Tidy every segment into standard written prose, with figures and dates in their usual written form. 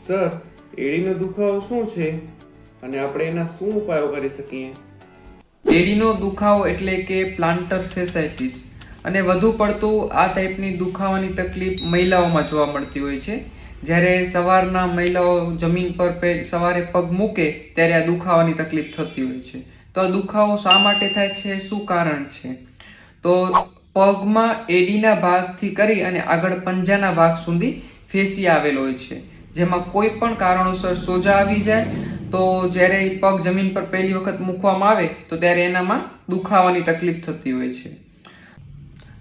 Sir, એડીનો દુખાવો શું છે અને આપણે એના શું ઉપાયો કરી શકીએ? એડીનો દુખાવો એટલે કે પ્લાન્ટર ફેસાઇટિસ અને વધુ પડતું આ ટાઈપની દુખાવાની તકલીફ મહિલાઓમાં જોવા મળતી હોય છે. જ્યારે સવારના મહિલાઓ જમીન પર સવારે પગ મૂકે ત્યારે આ દુખાવાની તકલીફ થતી હોય છે. તો આ દુખાવો શા માટે થાય છે, શું કારણ છે? તો પગમાં એડીના ભાગથી કરી અને આગળ પંજાના ભાગ સુધી ફેસિયા આવેલો હોય છે, જેમાં કોઈ પણ કારણોસર સોજા આવી જાય તો જ્યારે પગ જમીન પર પહેલી વખત મૂકવામાં આવે તો ત્યારે એનામાં દુખાવાની તકલીફ થતી હોય છે.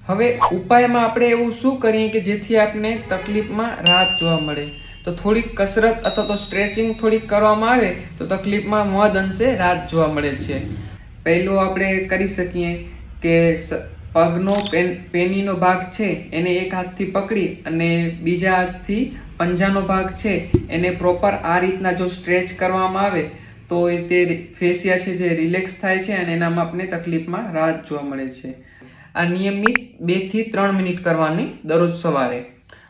હવે ઉપાયમાં આપણે એવું શું કરીએ કે જેથી આપને તકલીફમાં રાહત જોવા મળે? તો થોડીક કસરત અથવા તો સ્ટ્રેચિંગ થોડીક કરવામાં આવે તો તકલીફમાં મહદ અંશે રાહત જોવા મળે છે. પહેલું આપણે કરી શકીએ કે પગનો પેનીનો ભાગ છે એને એક હાથથી પકડી અને બીજા હાથથી પંજાનો ભાગ છે એને પ્રોપર આ રીતના જો સ્ટ્રેચ કરવામાં આવે તો તે ફેસિયા છે જે રિલેક્સ થાય છે અને એનામાં આપણે તકલીફમાં રાહત જોવા મળે છે. આ નિયમિત 2 થી 3 મિનિટ કરવાની દરરોજ સવારે.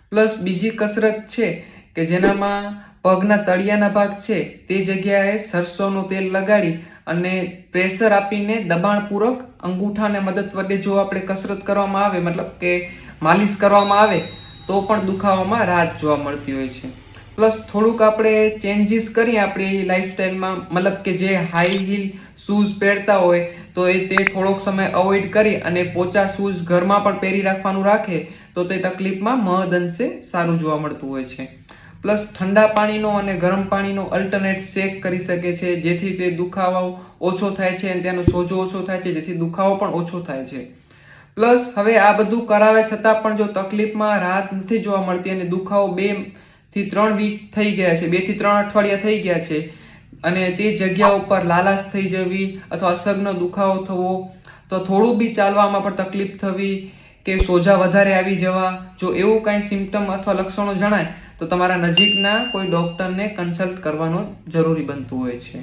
પ્લસ બીજી કસરત છે કે જેનામાં પગના તળિયાના ભાગ છે તે જગ્યાએ સરસોનું તેલ લગાડી અને પ્રેશર આપીને દબાણપૂર્વક અંગૂઠાને મદદ વડે જો આપણે કસરત કરવામાં આવે, મતલબ કે માલિશ કરવામાં આવે તો પણ દુખાવામાં રાહત જોવા મળતી હોય છે. પ્લસ થોડુંક આપણે ચેન્જીસ કરીએ આપણી લાઈફસ્ટાઈલમાં, મતલબ કે જે હાઈ હીલ શૂઝ પહેરતા હોય તો તે થોડોક સમય અવોઇડ કરી અને પોચા શૂઝ ઘરમાં પણ પહેરી રાખવાનું રાખે તો તે તકલીફમાં મહદ અંશે સારું જોવા મળતું હોય છે. પ્લસ ઠંડા પાણીનો અને ગરમ પાણીનો અલ્ટરનેટ શેક કરી શકે છે જેથી તે દુખાવો ઓછો થાય છે અને તેનો સોજો ઓછો થાય છે, જેથી દુખાવો પણ ઓછો થાય છે. પ્લસ હવે આ બધું કરાવ્યા છતાં પણ જો તકલીફમાં રાહત નથી જોવા મળતી અને દુખાવો 2 થી 3 વીક થઈ ગયા છે, 2 થી 3 અઠવાડિયા થઈ ગયા છે અને તે જગ્યા ઉપર લાલાશ થઈ જવી અથવા અસહ્યનો દુખાવો થવો, તો થોડું બી ચાલવામાં પણ તકલીફ થવી કે સોજા વધારે આવી જવા, જો એવું કાંઈ સિમ્પટમ અથવા લક્ષણો જણાય તો તમારા નજીકના કોઈ ડૉક્ટરને કન્સલ્ટ કરવાનું જરૂરી બનતું હોય છે.